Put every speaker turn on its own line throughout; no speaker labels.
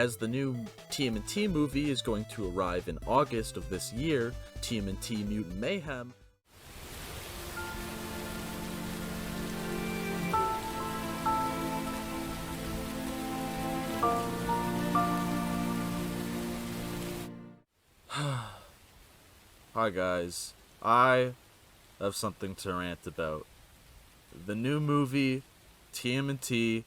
As the new TMNT movie is going to arrive in August of this year, TMNT Mutant Mayhem, Hi guys, I have something to rant about. The new movie, TMNT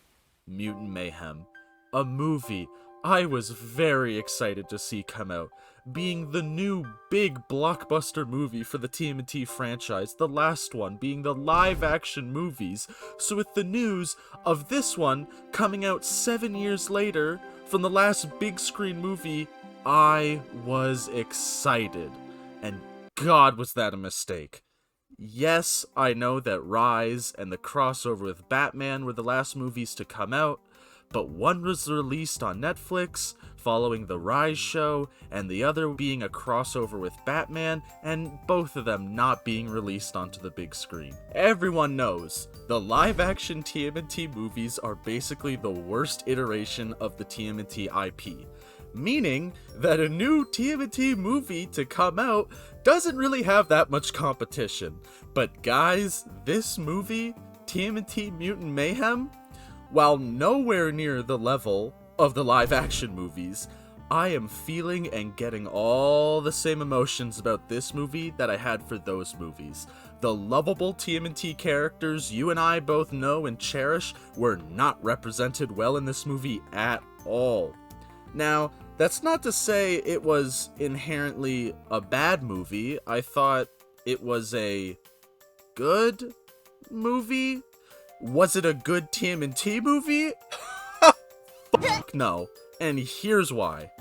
Mutant Mayhem. A movie I was very excited to see come out, being the new big blockbuster movie for the TMNT franchise, the last one being the live-action movies. So with the news of this one coming out 7 years later from the last big screen movie, I was excited. And God, was that a mistake. Yes, I know that Rise and the crossover with Batman were the last movies to come out, but one was released on Netflix following the Rise show, and the other being a crossover with Batman, and both of them not being released onto the big screen. Everyone knows the live-action TMNT movies are basically the worst iteration of the TMNT IP. Meaning that a new TMNT movie to come out doesn't really have that much competition. But guys, this movie, TMNT Mutant Mayhem, while nowhere near the level of the live-action movies, I am feeling and getting all the same emotions about this movie that I had for those movies. The lovable TMNT characters you and I both know and cherish were not represented well in this movie at all. Now, that's not to say it was inherently a bad movie. I thought it was a good movie. Was it a good TMNT movie? Fuck no. And here's why.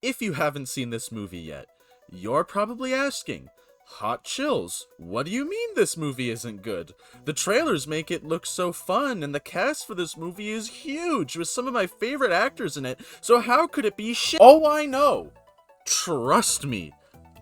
If you haven't seen this movie yet, you're probably asking, hot chills, what do you mean this movie isn't good? The trailers make it look so fun, and the cast for this movie is huge, with some of my favorite actors in it, so how could it be shit? Oh, I know. Trust me,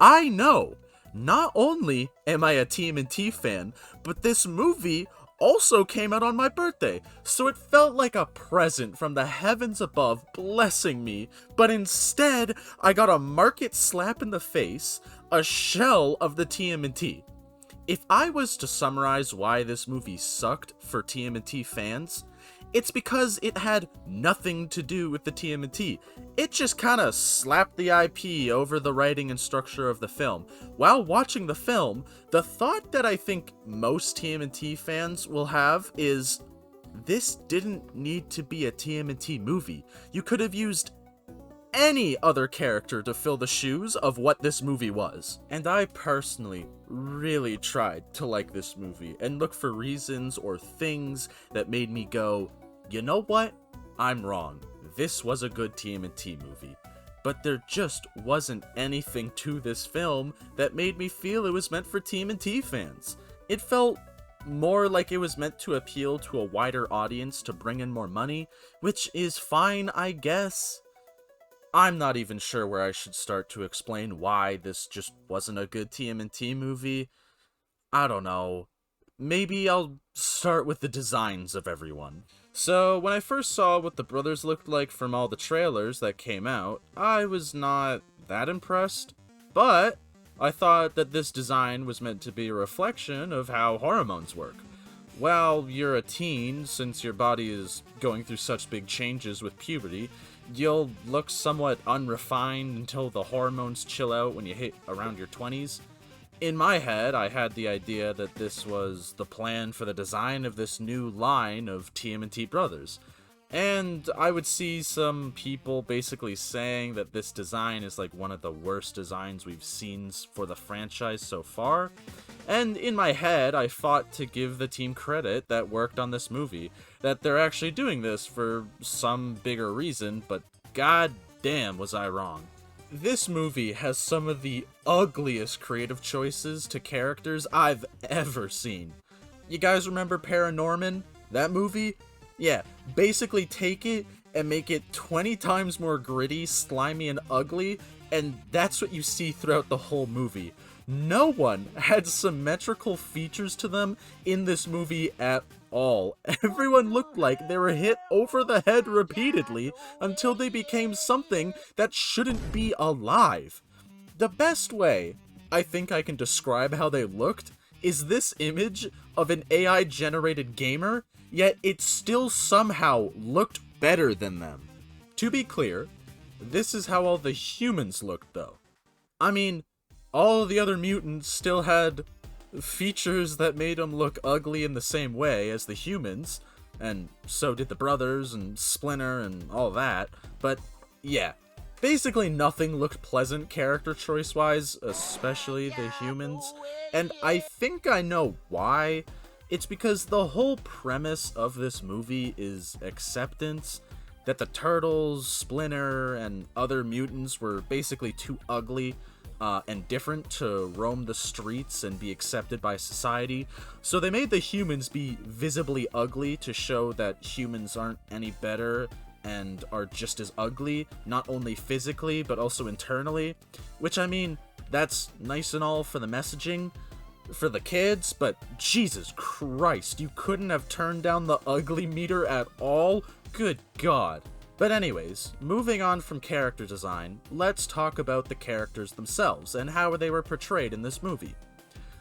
I know. Not only am I a TMNT fan, but this movie also came out on my birthday, so it felt like a present from the heavens above blessing me, but instead, I got a market slap in the face, a shell of the TMNT. If I was to summarize why this movie sucked for TMNT fans, it's because it had nothing to do with the TMNT. It just kinda slapped the IP over the writing and structure of the film. While watching the film, the thought that I think most TMNT fans will have is, this didn't need to be a TMNT movie. You could have used any other character to fill the shoes of what this movie was. And I personally really tried to like this movie and look for reasons or things that made me go, you know what? I'm wrong. This was a good TMNT movie. But there just wasn't anything to this film that made me feel it was meant for TMNT fans. It felt more like it was meant to appeal to a wider audience to bring in more money, which is fine, I guess. I'm not even sure where I should start to explain why this just wasn't a good TMNT movie. I don't know. Maybe I'll start with the designs of everyone. So, when I first saw what the brothers looked like from all the trailers that came out, I was not that impressed. But I thought that this design was meant to be a reflection of how hormones work. While you're a teen, since your body is going through such big changes with puberty, you'll look somewhat unrefined until the hormones chill out when you hit around your 20s. In my head, I had the idea that this was the plan for the design of this new line of TMNT brothers. And I would see some people basically saying that this design is like one of the worst designs we've seen for the franchise so far. And in my head, I fought to give the team credit that worked on this movie, that they're actually doing this for some bigger reason, but god damn was I wrong. This movie has some of the ugliest creative choices to characters I've ever seen. You guys remember Paranorman? That movie? Yeah, basically take it and make it 20 times more gritty, slimy, and ugly, and that's what you see throughout the whole movie. no one had symmetrical features to them in this movie at all. Everyone looked like they were hit over the head repeatedly until they became something that shouldn't be alive. The best way I think I can describe how they looked is this image of an AI-generated gamer, yet it still somehow looked better than them. To be clear, this is how all the humans looked, though. I mean, all the other mutants still had features that made them look ugly in the same way as the humans, and so did the brothers and Splinter and all that, but yeah. Basically nothing looked pleasant character choice-wise, especially the humans, and I think I know why. It's because the whole premise of this movie is acceptance, that the Turtles, Splinter, and other mutants were basically too ugly and different to roam the streets and be accepted by society, so they made the humans be visibly ugly to show that humans aren't any better and are just as ugly, not only physically, but also internally. Which, I mean, that's nice and all for the messaging, for the kids, but Jesus Christ, you couldn't have turned down the ugly meter at all? Good God. But anyways, moving on from character design, let's talk about the characters themselves, and how they were portrayed in this movie.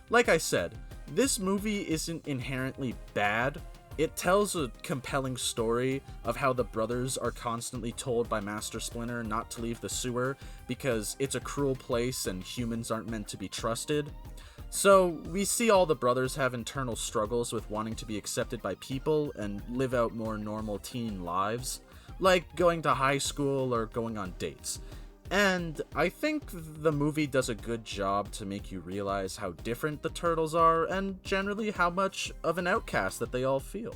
Like I said, this movie isn't inherently bad. It tells a compelling story of how the brothers are constantly told by Master Splinter not to leave the sewer because it's a cruel place and humans aren't meant to be trusted. So we see all the brothers have internal struggles with wanting to be accepted by people and live out more normal teen lives, like going to high school or going on dates. And I think the movie does a good job to make you realize how different the Turtles are, and generally how much of an outcast that they all feel.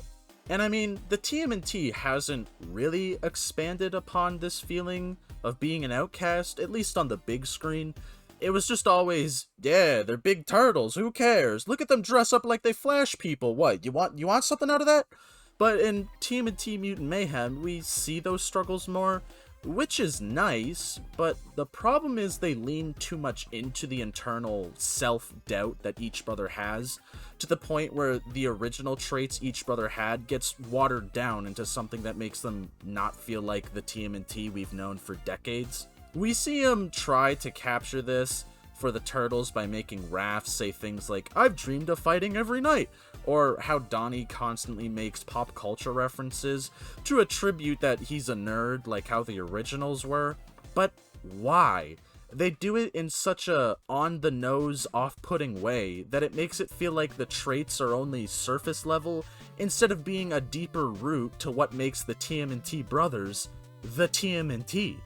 And I mean, the TMNT hasn't really expanded upon this feeling of being an outcast, at least on the big screen. It was just always, yeah, they're big turtles, who cares? Look at them dress up like they Flash people, what, you want something out of that? But in TMNT Mutant Mayhem, we see those struggles more, which is nice, but the problem is they lean too much into the internal self-doubt that each brother has, to the point where the original traits each brother had gets watered down into something that makes them not feel like the TMNT we've known for decades. We see him try to capture this for the Turtles by making Raph say things like, "I've dreamed of fighting every night," or how Donnie constantly makes pop culture references to attribute that he's a nerd like how the originals were. But why? They do it in such a on-the-nose, off-putting way that it makes it feel like the traits are only surface level instead of being a deeper root to what makes the TMNT brothers the TMNT.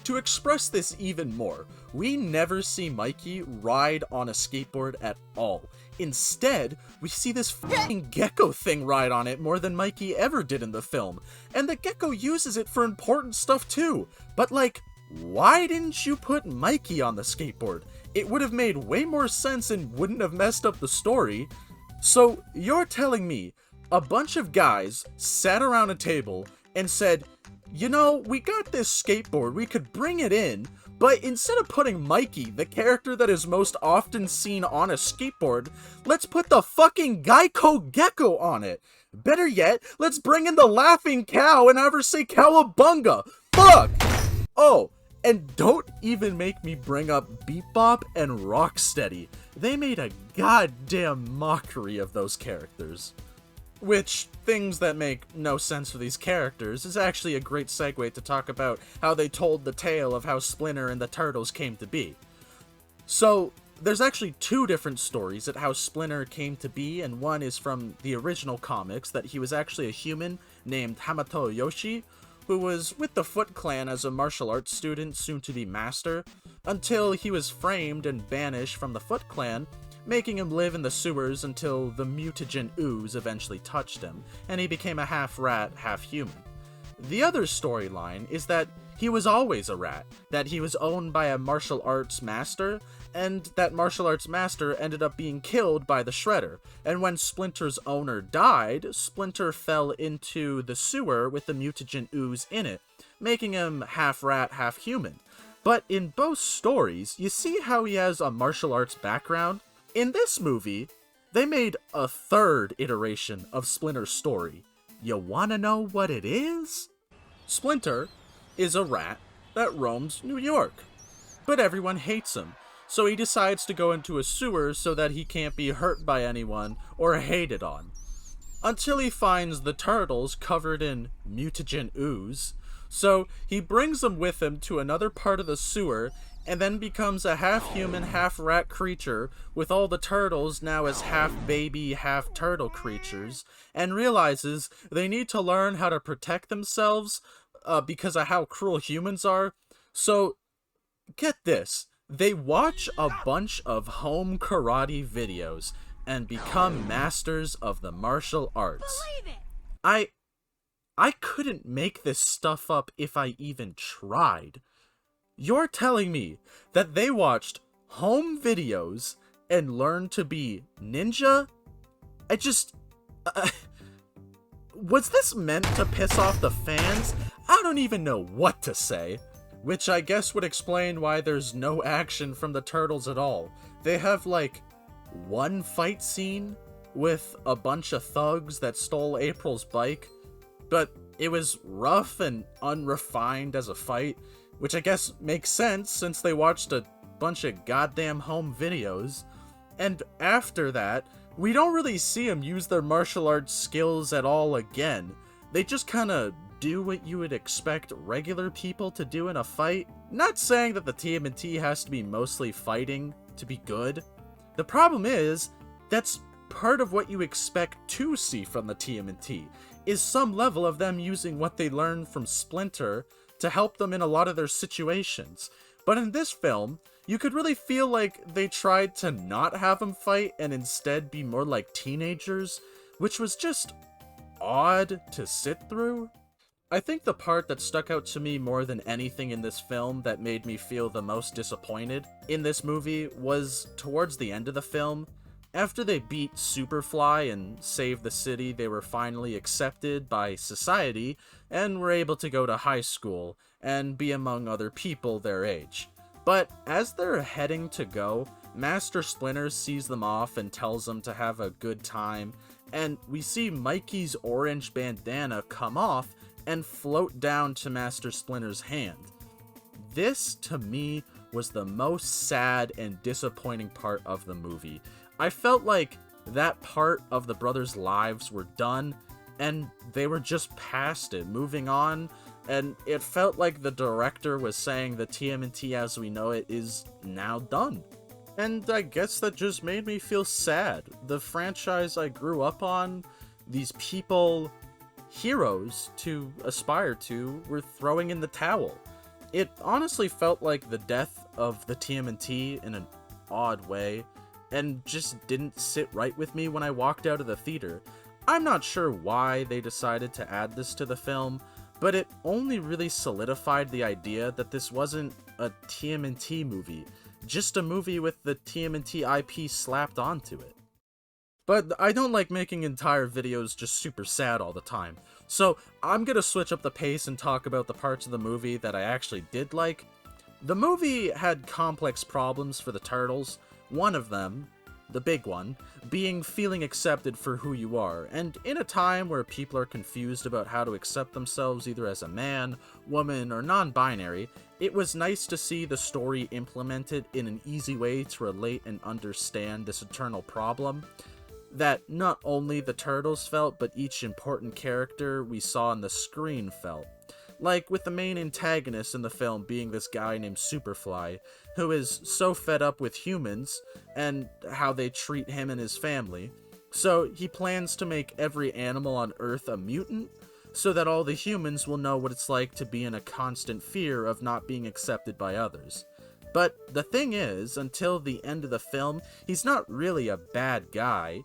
To express this even more, we never see Mikey ride on a skateboard at all. Instead, we see this f***ing gecko thing ride on it more than Mikey ever did in the film, and the gecko uses it for important stuff too. But like, why didn't you put Mikey on the skateboard? It would have made way more sense and wouldn't have messed up the story. So you're telling me a bunch of guys sat around a table and said, you know, we got this skateboard, we could bring it in, but instead of putting Mikey, the character that is most often seen on a skateboard, let's put the fucking Geico Gecko on it. Better yet, let's bring in the Laughing Cow and have her say Cowabunga. Fuck! Oh, and don't even make me bring up Beep Bop and Rocksteady. They made a goddamn mockery of those characters. Which, things that make no sense for these characters, is actually a great segue to talk about how they told the tale of how Splinter and the Turtles came to be. So, there's actually two different stories at how Splinter came to be, and one is from the original comics, that he was actually a human named Hamato Yoshi, who was with the Foot Clan as a martial arts student, soon to be master, until he was framed and banished from the Foot Clan, making him live in the sewers until the mutagen ooze eventually touched him, and he became a half-rat, half-human. The other storyline is that he was always a rat, that he was owned by a martial arts master, and that martial arts master ended up being killed by the Shredder, and when Splinter's owner died, Splinter fell into the sewer with the mutagen ooze in it, making him half-rat, half-human. But in both stories, you see how he has a martial arts background? In this movie, they made a third iteration of Splinter's story. You wanna know what it is? Splinter is a rat that roams New York, but everyone hates him, so he decides to go into a sewer so that he can't be hurt by anyone or hated on. Until he finds the turtles covered in mutagen ooze, so he brings them with him to another part of the sewer and then becomes a half-human, half-rat creature with all the turtles now as half-baby, half-turtle creatures, and realizes they need to learn how to protect themselves because of how cruel humans are. So, get this, they watch a bunch of home karate videos and become masters of the martial arts. I couldn't make this stuff up if I even tried. You're telling me that they watched home videos and learned to be ninja? Was this meant to piss off the fans? I don't even know what to say. Which I guess would explain why there's no action from the turtles at all. They have like one fight scene with a bunch of thugs that stole April's bike, but it was rough and unrefined as a fight, which I guess makes sense since they watched a bunch of goddamn home videos. And after that, we don't really see them use their martial arts skills at all again. They just kinda do what you would expect regular people to do in a fight. Not saying that the TMNT has to be mostly fighting to be good. The problem is, that's part of what you expect to see from the TMNT, is some level of them using what they learned from Splinter to help them in a lot of their situations. But in this film, you could really feel like they tried to not have them fight and instead be more like teenagers, which was just odd to sit through. I think the part that stuck out to me more than anything in this film that made me feel the most disappointed in this movie was towards the end of the film. After they beat Superfly and saved the city, they were finally accepted by society and were able to go to high school and be among other people their age. But as they're heading to go, Master Splinter sees them off and tells them to have a good time, and we see Mikey's orange bandana come off and float down to Master Splinter's hand. This, to me, was the most sad and disappointing part of the movie. I felt like that part of the brothers' lives were done, and they were just past it, moving on, and it felt like the director was saying the TMNT as we know it is now done. And I guess that just made me feel sad. The franchise I grew up on, these people, heroes to aspire to, were throwing in the towel. It honestly felt like the death of the TMNT in an odd way, and just didn't sit right with me when I walked out of the theater. I'm not sure why they decided to add this to the film, but it only really solidified the idea that this wasn't a TMNT movie, just a movie with the TMNT IP slapped onto it. But I don't like making entire videos just super sad all the time, so I'm gonna switch up the pace and talk about the parts of the movie that I actually did like. The movie had complex problems for the turtles, one of them, the big one, being feeling accepted for who you are, and in a time where people are confused about how to accept themselves either as a man, woman, or non-binary, it was nice to see the story implemented in an easy way to relate and understand this eternal problem that not only the turtles felt, but each important character we saw on the screen felt. Like with the main antagonist in the film being this guy named Superfly, who is so fed up with humans and how they treat him and his family, so he plans to make every animal on Earth a mutant, so that all the humans will know what it's like to be in a constant fear of not being accepted by others. But the thing is, until the end of the film, he's not really a bad guy.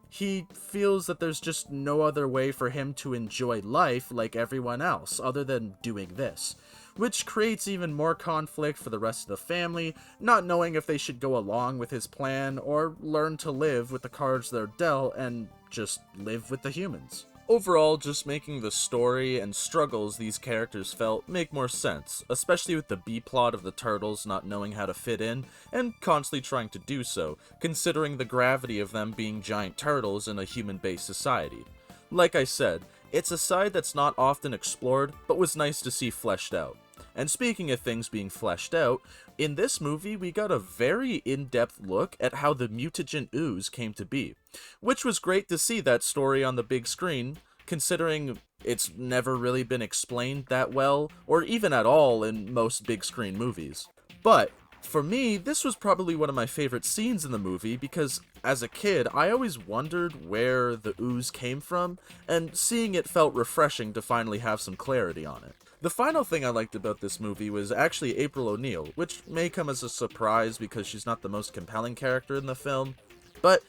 He feels that there's just no other way for him to enjoy life like everyone else, other than doing this, which creates even more conflict for the rest of the family, not knowing if they should go along with his plan or learn to live with the cards they're dealt and just live with the humans. Overall, just making the story and struggles these characters felt make more sense, especially with the B-plot of the turtles not knowing how to fit in, and constantly trying to do so, considering the gravity of them being giant turtles in a human-based society. Like I said, it's a side that's not often explored, but was nice to see fleshed out. And speaking of things being fleshed out, in this movie we got a very in-depth look at how the mutagen ooze came to be, which was great to see that story on the big screen, considering it's never really been explained that well, or even at all in most big screen movies. But, for me, this was probably one of my favorite scenes in the movie because, as a kid, I always wondered where the ooze came from, and seeing it felt refreshing to finally have some clarity on it. The final thing I liked about this movie was actually April O'Neil, which may come as a surprise because she's not the most compelling character in the film, but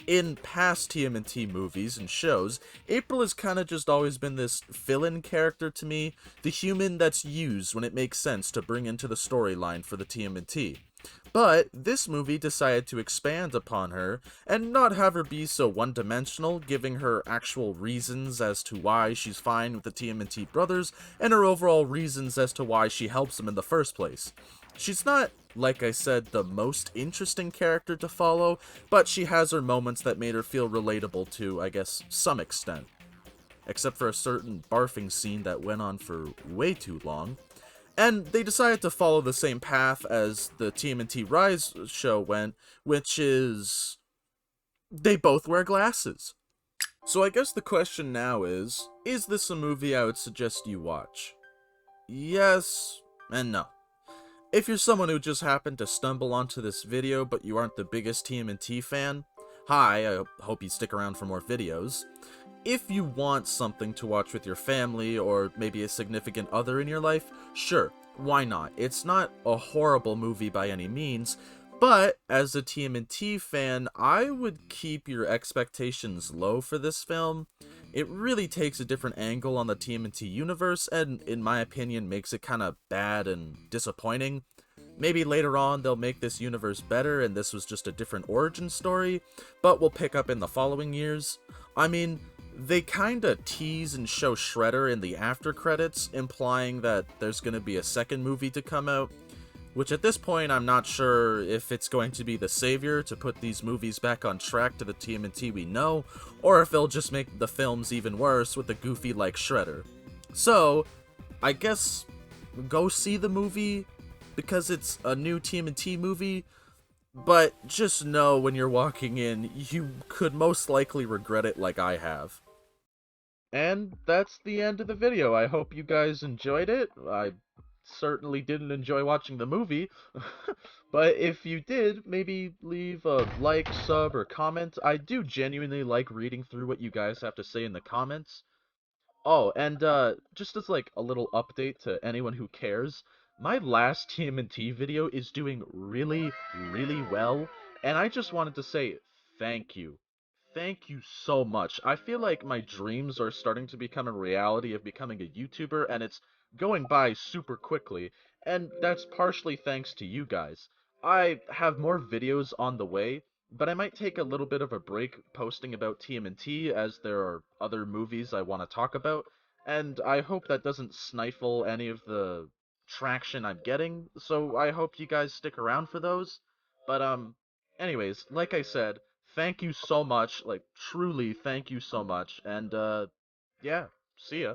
in past TMNT movies and shows, April has kind of just always been this fill-in character to me, the human that's used when it makes sense to bring into the storyline for the TMNT. But this movie decided to expand upon her and not have her be so one-dimensional, giving her actual reasons as to why she's fine with the TMNT brothers and her overall reasons as to why she helps them in the first place. She's not, like I said, the most interesting character to follow, but she has her moments that made her feel relatable to, I guess, some extent. Except for a certain barfing scene that went on for way too long. And they decided to follow the same path as the TMNT Rise show went, which is they both wear glasses. So I guess the question now is this a movie I would suggest you watch? Yes and no. If you're someone who just happened to stumble onto this video but you aren't the biggest TMNT fan, hi, I hope you stick around for more videos. If you want something to watch with your family or maybe a significant other in your life, sure, why not? It's not a horrible movie by any means, but as a TMNT fan, I would keep your expectations low for this film. It really takes a different angle on the TMNT universe and, in my opinion, makes it kind of bad and disappointing. Maybe later on they'll make this universe better and this was just a different origin story, but we'll pick up in the following years. I mean, they kinda tease and show Shredder in the after credits, implying that there's gonna be a second movie to come out, which at this point I'm not sure if it's going to be the savior to put these movies back on track to the TMNT we know, or if they'll just make the films even worse with a goofy like Shredder. So, I guess go see the movie, because it's a new TMNT movie, but just know when you're walking in, you could most likely regret it like I have. And that's the end of the video. I hope you guys enjoyed it. I certainly didn't enjoy watching the movie, but if you did, maybe leave a like, sub, or comment. I do genuinely like reading through what you guys have to say in the comments. Oh, and just as like a little update to anyone who cares, my last TMNT video is doing really, really well, and I just wanted to say thank you. Thank you so much. I feel like my dreams are starting to become a reality of becoming a YouTuber, and it's going by super quickly, and that's partially thanks to you guys. I have more videos on the way, but I might take a little bit of a break posting about TMNT as there are other movies I want to talk about, and I hope that doesn't stifle any of the traction I'm getting, so I hope you guys stick around for those. But, anyways, like I said, thank you so much, like, truly thank you so much, and, yeah, see ya.